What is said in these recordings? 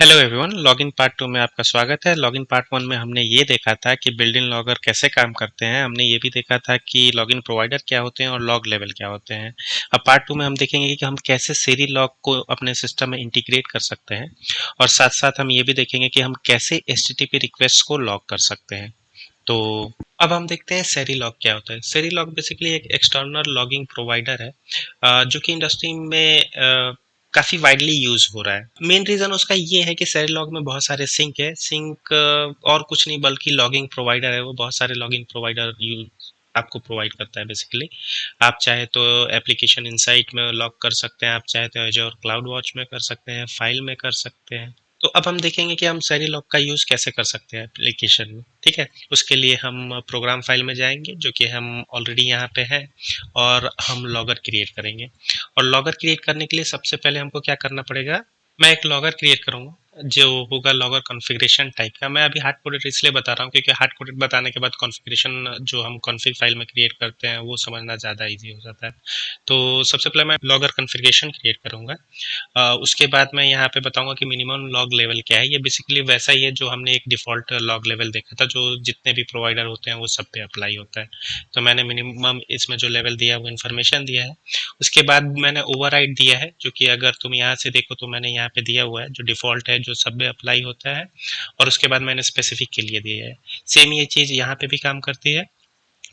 Hello everyone, login part 2 में आपका स्वागत है। लॉगिन पार्ट 1 में हमने ये देखा था कि बिल्ट इन लॉगर कैसे काम करते हैं। हमने ये भी देखा था कि लॉगिन प्रोवाइडर क्या होते हैं और लॉग लेवल क्या होते हैं। अब पार्ट 2 में हम देखेंगे कि हम कैसे सेरी लॉग को अपने सिस्टम में इंटीग्रेट कर सकते हैं और साथ-साथ हम ये भी देखेंगे कि हम कैसे एचटीटीपी रिक्वेस्ट को लॉग कर सकते हैं। तो अब हम देखते हैं सेरीलॉग क्या होता है। सेरीलॉग बेसिकली एक एक्सटर्नल लॉगिंग प्रोवाइडर है जो कि इंडस्ट्री में काफ़ी वाइडली यूज हो रहा है। मेन रीज़न उसका ये है कि सेरीलॉग में बहुत सारे सिंक है। सिंक और कुछ नहीं बल्कि लॉगिंग प्रोवाइडर है। वो बहुत सारे लॉगिंग प्रोवाइडर यूज आपको प्रोवाइड करता है बेसिकली। आप चाहे तो एप्लीकेशन इनसाइट में लॉग कर सकते हैं, आप चाहे तो एज़्योर क्लाउड वॉच में कर सकते हैं, फाइल में कर सकते हैं। तो अब हम देखेंगे कि हम सेरीलॉग का यूज़ कैसे कर सकते हैं एप्लीकेशन में, ठीक है। उसके लिए हम प्रोग्राम फाइल में जाएंगे जो कि हम ऑलरेडी यहाँ पे है और हम लॉगर क्रिएट करेंगे। और लॉगर क्रिएट करने के लिए सबसे पहले हमको क्या करना पड़ेगा, मैं एक लॉगर क्रिएट करूँगा जो होगा लॉगर कॉन्फ़िगरेशन टाइप का। मैं अभी हार्ड कोडेड इसलिए बता रहा हूँ क्योंकि हार्ड कोडेड बताने के बाद कॉन्फ़िगरेशन जो हम कॉन्फ़िग फाइल में क्रिएट करते हैं वो समझना ज़्यादा ईजी हो जाता है। तो सबसे पहले मैं लॉगर कॉन्फ़िगरेशन क्रिएट करूँगा। उसके बाद मैं यहाँ पे बताऊंगा कि मिनिमम लॉग लेवल क्या है। ये बेसिकली वैसा ही है जो हमने एक डिफ़ॉल्ट लॉग लेवल देखा था जो जितने भी प्रोवाइडर होते हैं वो सब पे अप्लाई होता है। तो मैंने मिनिमम इसमें जो लेवल दिया है वो इन्फॉर्मेशन दिया है। उसके बाद मैंने ओवरराइड दिया है जो कि अगर तुम यहाँ से देखो तो मैंने यहाँ पे दिया हुआ है जो डिफ़ॉल्ट है जो सब पे अप्लाई होता है। और उसके बाद मैंने स्पेसिफिक के लिए दिया है। सेम ये चीज़ यहाँ पे भी काम करती है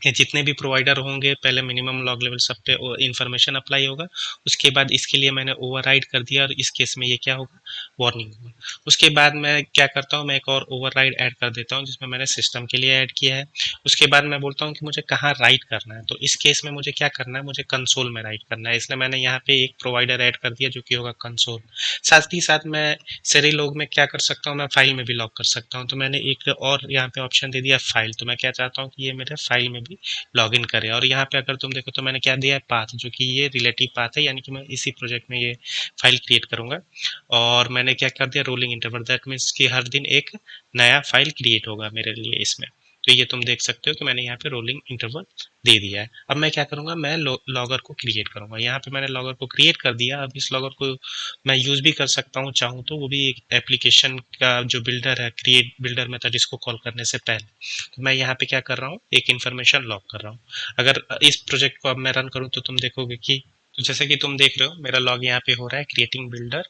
कि जितने भी प्रोवाइडर होंगे पहले मिनिमम लॉग लेवल सब पे इन्फॉर्मेशन अप्लाई होगा। उसके बाद इसके लिए मैंने ओवरराइड कर दिया और इस केस में ये क्या होगा, वार्निंग होगा। उसके बाद मैं क्या करता हूँ, मैं एक और ओवरराइड ऐड कर देता हूँ जिसमें मैंने सिस्टम के लिए ऐड किया है। उसके बाद मैं बोलता हूँ कि मुझे कहाँ राइट करना है। तो इस केस में मुझे क्या करना है, मुझे कंसोल में राइट करना है, इसलिए मैंने यहाँ पे एक प्रोवाइडर ऐड कर दिया जो कि होगा कंसोल। साथ ही साथ मैं सेरी लॉग में क्या कर सकता हूँ, मैं फाइल में भी लॉग कर सकता हूँ। तो मैंने एक और यहाँ पे ऑप्शन दे दिया फाइल। तो मैं क्या चाहता हूँ कि ये मेरे फाइल में भी लॉगिन करें। और यहाँ पे अगर तुम देखो तो मैंने क्या दिया है, पाथ, जो कि ये रिलेटिव पाथ है, यानी कि मैं इसी प्रोजेक्ट में ये फाइल क्रिएट करूंगा। और मैंने क्या कर दिया, रोलिंग इंटरवल, दैट मीन्स कि हर दिन एक नया फाइल क्रिएट होगा मेरे लिए इसमें। तो ये तुम देख सकते हो कि मैंने यहाँ पे रोलिंग इंटरवल दे दिया है। अब मैं क्या करूंगा, मैं लॉगर को क्रिएट करूंगा। यहाँ पे मैंने लॉगर को क्रिएट कर दिया। अब इस लॉगर को मैं यूज भी कर सकता हूँ चाहूँ तो, वो भी एक एप्लीकेशन का जो बिल्डर है, क्रिएट बिल्डर मेथड, इसको कॉल करने से पहले। तो मैं यहाँ पे क्या कर रहा हूँ, एक इन्फॉर्मेशन लॉग कर रहा हूँ। अगर इस प्रोजेक्ट को अब मैं रन करूँ तो तुम देखोगे कि, तो जैसे कि तुम देख रहे हो मेरा लॉग यहाँ पे हो रहा है क्रिएटिंग बिल्डर,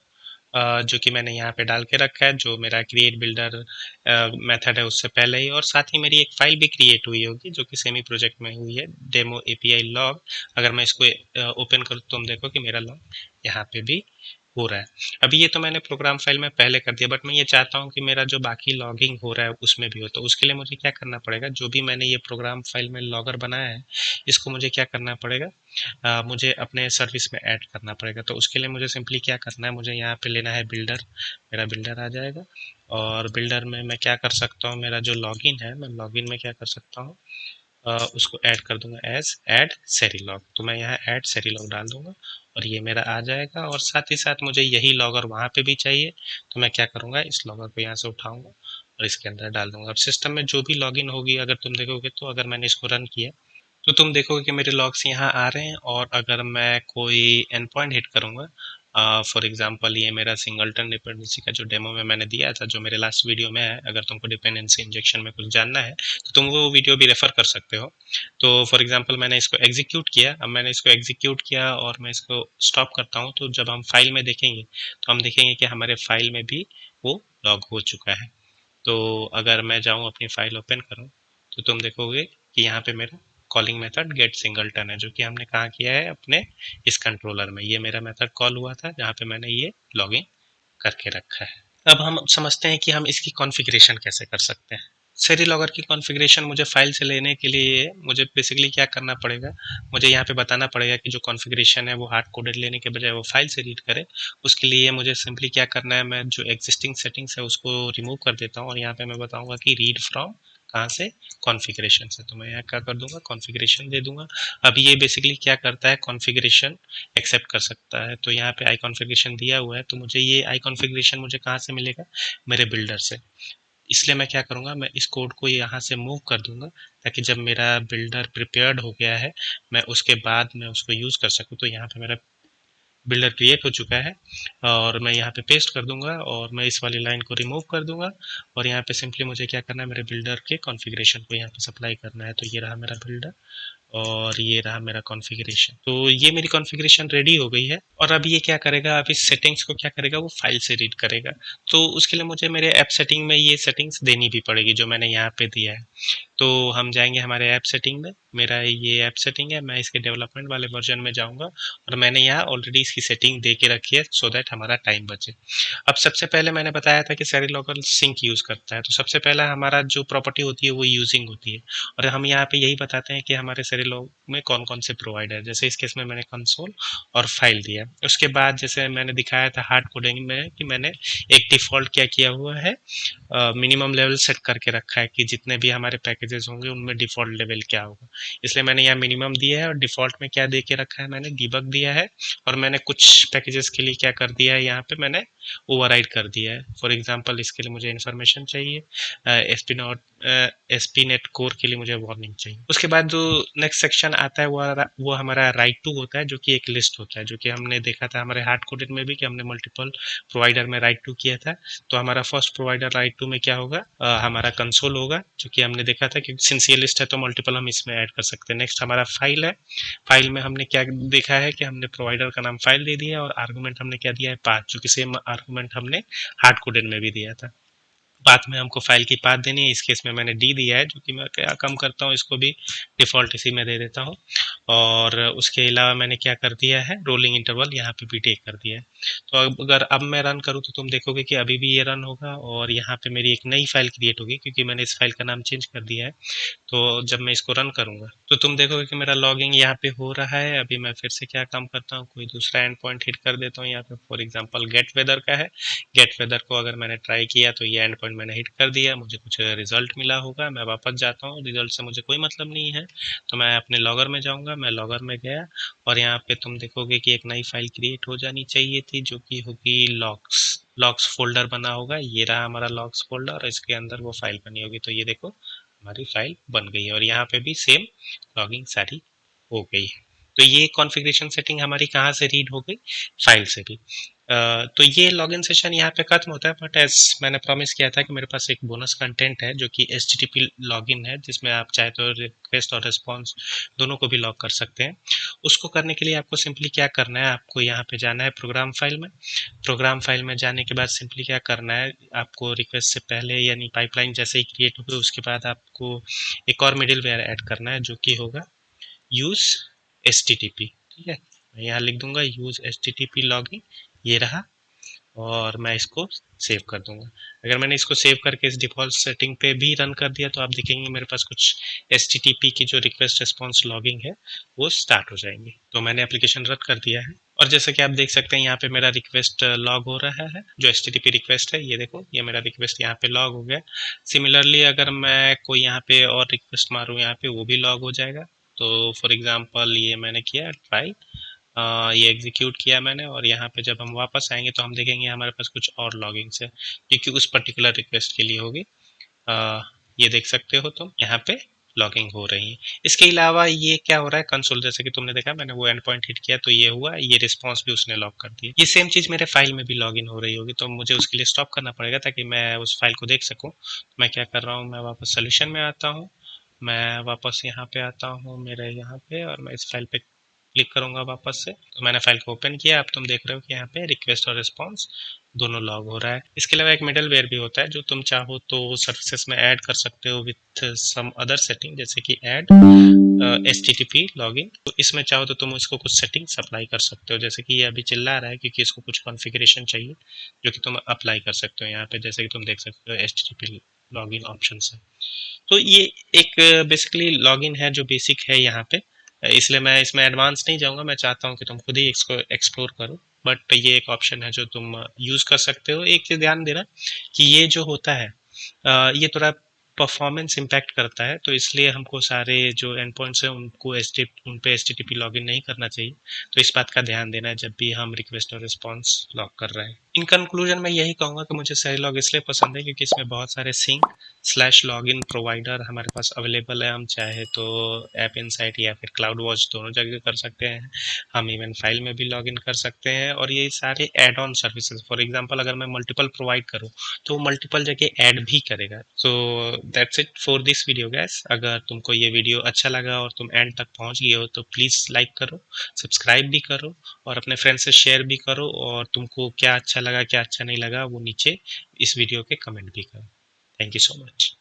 जो कि मैंने यहाँ पे डाल के रखा है जो मेरा क्रिएट बिल्डर मेथड है उससे पहले ही। और साथ ही मेरी एक फाइल भी क्रिएट हुई होगी जो कि सेमी प्रोजेक्ट में हुई है, डेमो एपीआई लॉग। अगर मैं इसको ओपन करूँ तो तुम देखो कि मेरा लॉग यहाँ पे भी हो रहा है। अभी ये तो मैंने प्रोग्राम फाइल में पहले कर दिया, बट मैं ये चाहता हूँ कि मेरा जो बाकी लॉगिंग हो रहा है उसमें भी हो। तो उसके लिए मुझे क्या करना पड़ेगा, जो भी मैंने ये प्रोग्राम फाइल में लॉगर बनाया है इसको मुझे क्या करना पड़ेगा, मुझे अपने सर्विस में ऐड करना पड़ेगा। तो उसके लिए मुझे सिंपली क्या करना है, मुझे यहाँ पे लेना है बिल्डर। मेरा बिल्डर आ जाएगा और बिल्डर में मैं क्या कर सकता हूँ, मेरा जो लॉगिन है मैं लॉगिन में क्या कर सकता हूँ, उसको ऐड कर दूंगा एज ऐड सेरीलॉग। तो मैं यहाँ ऐड सेरीलॉग डाल दूंगा और ये मेरा आ जाएगा। और साथ ही साथ मुझे यही लॉगर वहाँ पे भी चाहिए। तो मैं क्या करूँगा, इस लॉगर को यहाँ से उठाऊंगा और इसके अंदर डाल दूंगा। अब सिस्टम में जो भी लॉगिन होगी अगर तुम देखोगे तो, अगर मैंने इसको रन किया तो तुम देखोगे कि मेरे लॉग्स यहाँ आ रहे हैं। और अगर मैं कोई एंड पॉइंट हिट करूँगा, फॉर एग्जांपल ये मेरा सिंगलटन डिपेंडेंसी का जो डेमो में मैंने दिया था जो मेरे लास्ट वीडियो में है, अगर तुमको डिपेंडेंसी इंजेक्शन में कुछ जानना है तो तुम वो वीडियो भी रेफर कर सकते हो। तो फॉर एग्जांपल मैंने इसको एग्जीक्यूट किया। अब मैंने इसको एग्जीक्यूट किया और मैं इसको स्टॉप करता हूँ। तो जब हम फाइल में देखेंगे तो हम देखेंगे कि हमारे फाइल में भी वो लॉग हो चुका है। तो अगर मैं जाऊँ अपनी फाइल ओपन करूँ तो तुम देखोगे कि यहाँ पे मेरा कॉलिंग मेथड गेट सिंगलटन है जो कि हमने कहाँ किया है, अपने इस कंट्रोलर में। ये मेरा मेथड कॉल हुआ था जहाँ पे मैंने ये लॉगिन करके रखा है। अब हम समझते हैं कि हम इसकी कॉन्फ़िगरेशन कैसे कर सकते हैं। सेरी लॉगर की कॉन्फ़िगरेशन मुझे फाइल से लेने के लिए मुझे बेसिकली क्या करना पड़ेगा, मुझे यहाँ पे बताना पड़ेगा कि जो कॉन्फ़िगरेशन है वो हार्ड कोडेड लेने के बजाय वो फाइल से रीड करे। उसके लिए मुझे सिंपली क्या करना है, मैं जो एग्जिस्टिंग सेटिंग्स है उसको रिमूव कर देता हूँ और यहाँ पे मैं बताऊँगा कि रीड फ्रॉम कहाँ से, कॉन्फ़िगरेशन से। तो मैं यहाँ क्या कर दूंगा, कॉन्फ़िगरेशन दे दूंगा। अब ये बेसिकली क्या करता है, कॉन्फ़िगरेशन एक्सेप्ट कर सकता है। तो यहाँ पे आई कॉन्फ़िगरेशन दिया हुआ है तो मुझे ये आई कॉन्फ़िगरेशन मुझे कहाँ से मिलेगा, मेरे बिल्डर से। इसलिए मैं क्या करूँगा, मैं इस कोड को यहाँ से मूव कर दूंगा ताकि जब मेरा बिल्डर प्रिपेयर्ड हो गया है मैं उसके बाद मैं उसको यूज़ कर सकूँ। तो यहाँ पे मेरा बिल्डर क्रिएट हो चुका है और मैं यहाँ पे पेस्ट कर दूंगा और मैं इस वाली लाइन को रिमूव कर दूंगा और यहाँ पे सिंपली मुझे क्या करना है, मेरे बिल्डर के कॉन्फ़िगरेशन को यहाँ पे सप्लाई करना है। तो ये रहा मेरा बिल्डर और ये रहा मेरा कॉन्फ़िगरेशन। तो ये मेरी कॉन्फ़िगरेशन रेडी हो गई है और अब ये क्या करेगा, अब इस सेटिंग्स को क्या करेगा, वो फाइल से रीड करेगा। तो उसके लिए मुझे मेरे ऐप सेटिंग में ये सेटिंग्स देनी भी पड़ेगी जो मैंने यहाँ पे दिया है। तो हम जाएंगे हमारे ऐप सेटिंग में। मेरा ये ऐप सेटिंग है, मैं इसके डेवलपमेंट वाले वर्जन में जाऊंगा और मैंने यहाँ ऑलरेडी इसकी सेटिंग दे के रखी है सो दैट हमारा टाइम बचे। अब सबसे पहले मैंने बताया था कि सेरिलॉगर सिंक यूज़ करता है, तो सबसे पहला हमारा जो प्रॉपर्टी होती है वो यूजिंग होती है और हम यहाँ पे यही बताते हैं कि हमारे सेरिलॉग में कौन कौन से प्रोवाइडर है। जैसे इस केस में मैंने कंसोल और फाइल दिया। उसके बाद जैसे मैंने दिखाया था हार्ड कोडिंग में कि मैंने एक डिफ़ॉल्ट क्या किया हुआ है, मिनिमम लेवल सेट करके रखा है कि जितने भी हमारे पैकेजेस होंगे उनमें डिफ़ॉल्ट लेवल क्या होगा। इसलिए मैंने यहाँ मिनिमम दिया है और डिफ़ॉल्ट में क्या दे के रखा है, मैंने डीबग दिया है और मैंने कुछ पैकेजेस के लिए क्या कर दिया है, यहाँ पे मैंने ओवरराइड कर दिया है। फॉर एग्जांपल इसके लिए मुझे इन्फॉर्मेशन चाहिए, SP not SP net core के लिए मुझे वार्निंग चाहिए। उसके बाद जो नेक्स्ट सेक्शन आता है वो हमारा राइट टू होता है, जो कि एक लिस्ट होता है, जो कि हमने देखा था हमारे हार्ड कोडेड में भी कि हमने मल्टीपल प्रोवाइडर में राइट टू किया था। तो हमारा फर्स्ट प्रोवाइडर राइट टू में क्या होगा, हमारा कंसोल होगा, जो कि हमने देखा था कि सिंस ये लिस्ट है तो मल्टीपल हम इसमें ऐड कर सकते हैं। नेक्स्ट हमारा फाइल है। फाइल में हमने क्या देखा है कि हमने प्रोवाइडर का नाम फाइल दे दिया और आर्गुमेंट हमने क्या दिया है, पाथ, जो कि सेम आर्गुमेंट हमने हार्ड कोडेड में भी दिया था। पाथ में हमको फाइल की पाथ देनी है, इस केस में मैंने डी दिया है, जो कि मैं क्या कम करता हूँ, इसको भी डिफ़ॉल्ट इसी में दे देता हूँ। और उसके अलावा मैंने क्या कर दिया है, रोलिंग इंटरवल यहाँ पे भी टेक कर दिया है। तो अब मैं रन करूँ तो तुम देखोगे कि अभी भी ये रन होगा और यहाँ पे मेरी एक नई फाइल क्रिएट होगी क्योंकि मैंने इस फाइल का नाम चेंज कर दिया है। तो जब मैं इसको रन करूँगा तो तुम देखोगे कि मेरा लॉगिंग यहाँ पे हो रहा है। अभी मैं फिर से क्या काम करता हूँ, कोई दूसरा एंड पॉइंट हिट कर देता हूँ। यहाँ पे फॉर एग्जांपल गेट वेदर का है, गेट वेदर को अगर मैंने ट्राई किया तो ये एंड पॉइंट मैंने हिट कर दिया, मुझे कुछ रिजल्ट मिला होगा, मैं वापस जाता हूँ, रिजल्ट से मुझे कोई मतलब नहीं है। तो मैं अपने लॉगर में जाऊँगा, मैं लॉगर में गया और यहाँ पे तुम देखोगे कि एक नई फाइल क्रिएट हो जानी चाहिए थी, जो कि होगी लॉग्स। लॉग्स फोल्डर बना होगा, ये रहा हमारा लॉग्स फोल्डर और इसके अंदर वो फाइल बनी होगी। तो ये देखो हमारी फाइल बन गई है और यहाँ पे भी सेम लॉगिंग सारी हो गई है। तो ये कॉन्फ़िगरेशन सेटिंग हमारी कहाँ से रीड हो गई, फाइल से भी। तो ये लॉगिन सेशन यहाँ पे खत्म होता है, बट एज मैंने प्रॉमिस किया था कि मेरे पास एक बोनस कंटेंट है जो कि HTTP लॉगिन है, जिसमें आप चाहे तो रिक्वेस्ट और रिस्पॉन्स दोनों को भी लॉग कर सकते हैं। उसको करने के लिए आपको सिंपली क्या करना है, आपको यहाँ पे जाना है प्रोग्राम फाइल में। प्रोग्राम फाइल में जाने के बाद सिंपली क्या करना है, आपको रिक्वेस्ट से पहले यानी पाइपलाइन जैसे ही क्रिएट होगी उसके बाद आपको एक और मिडिल वेयर ऐड करना है, जो कि होगा यूज़ HTTP। ठीक है, मैं यहाँ लिख दूंगा यूज़ HTTP लॉगिन, ये रहा और मैं इसको सेव कर दूंगा। अगर मैंने इसको सेव करके इस डिफ़ॉल्ट सेटिंग पे भी रन कर दिया तो आप देखेंगे मेरे पास कुछ HTTP की जो रिक्वेस्ट रिस्पॉन्स लॉगिंग है वो स्टार्ट हो जाएंगी। तो मैंने एप्लीकेशन रन कर दिया है और जैसे कि आप देख सकते हैं यहाँ पे मेरा रिक्वेस्ट लॉग हो रहा है, जो HTTP रिक्वेस्ट है, ये देखो ये मेरा रिक्वेस्ट यहाँ पे लॉग हो गया। सिमिलरली अगर मैं कोई यहाँ पे और रिक्वेस्ट मारूँ यहाँ पे, वो भी लॉग हो जाएगा। तो फॉर एग्जांपल ये मैंने किया ट्राई, ये एग्जीक्यूट किया मैंने और यहाँ पे जब हम वापस आएंगे तो हम देखेंगे हमारे पास कुछ और लॉगिंग्स है क्योंकि उस पर्टिकुलर रिक्वेस्ट के लिए होगी। ये देख सकते हो तुम यहाँ पे लॉगिंग हो रही है। इसके अलावा ये क्या हो रहा है, कंसोल जैसे कि तुमने देखा मैंने वो एंड पॉइंट हिट किया तो ये हुआ, ये रिस्पॉन्स भी उसने लॉक कर दिया। ये सेम चीज़ मेरे फाइल में भी लॉगिन हो रही होगी, तो मुझे उसके लिए स्टॉप करना पड़ेगा ताकि मैं उस फाइल को देख सकूँ। मैं क्या कर रहा हूँ, मैं वापस सोल्यूशन में आता हूँ, मैं वापस यहाँ पे आता हूँ मेरे यहाँ पे और मैं इस फाइल पे क्लिक करूंगा वापस से। तो मैंने फाइल को ओपन किया, अब तुम देख रहे हो कि यहाँ पे रिक्वेस्ट और रिस्पॉन्स दोनों लॉग हो रहा है। इसके अलावा एक मिडल वेयर भी होता है जो तुम चाहो तो सर्विसेज में ऐड कर सकते हो विथ सम अदर सेटिंग, जैसे कि ऐड HTTP लॉगिन। तो इसमें चाहो तो तुम इसको कुछ सेटिंग्स अप्लाई कर सकते हो, जैसे कि ये अभी चिल्ला रहा है क्योंकि इसको कुछ कॉन्फ़िगरेशन चाहिए जो कि तुम अप्लाई कर सकते हो यहाँ पे, जैसे कि तुम देख सकते हो HTTP लॉगिन ऑप्शन है। तो ये एक बेसिकली लॉगिन है जो बेसिक है यहाँ पे, इसलिए मैं इसमें एडवांस नहीं जाऊँगा। मैं चाहता हूँ कि तुम खुद ही इसको एक्सप्लोर करो, बट ये एक ऑप्शन है जो तुम यूज़ कर सकते हो। एक चीज़ ध्यान देना कि ये जो होता है ये थोड़ा परफॉर्मेंस इम्पैक्ट करता है, तो इसलिए हमको सारे जो एंड पॉइंट्स हैं उन पे HTTP लॉगिन नहीं करना चाहिए। तो इस बात का ध्यान देना है जब भी हम रिक्वेस्ट और रिस्पॉन्स लॉक कर रहे हैं। इन कंक्लूजन मैं यही कहूँगा कि मुझे सेरिलॉग इसलिए पसंद है क्योंकि इसमें बहुत सारे सिंक स्लैश लॉगिन प्रोवाइडर हमारे पास अवेलेबल है। हम चाहे तो ऐप इनसाइट या फिर क्लाउड वॉच दोनों जगह कर सकते हैं। हम इवन फाइल में भी लॉगिन कर सकते हैं और ये सारे add on services, for example अगर मैं मल्टीपल प्रोवाइड करूँ तो मल्टीपल जगह ऐड भी करेगा। So that's it for this video gas. अगर तुमको ये वीडियो अच्छा लगा और तुम एंड तक पहुँच गए हो तो प्लीज़ लाइक करो, सब्सक्राइब भी करो और अपने फ्रेंड से शेयर भी करो। और तुमको क्या अच्छा लगा क्या अच्छा नहीं लगा वो नीचे इस वीडियो के कमेंट भी करो। Thank you so much.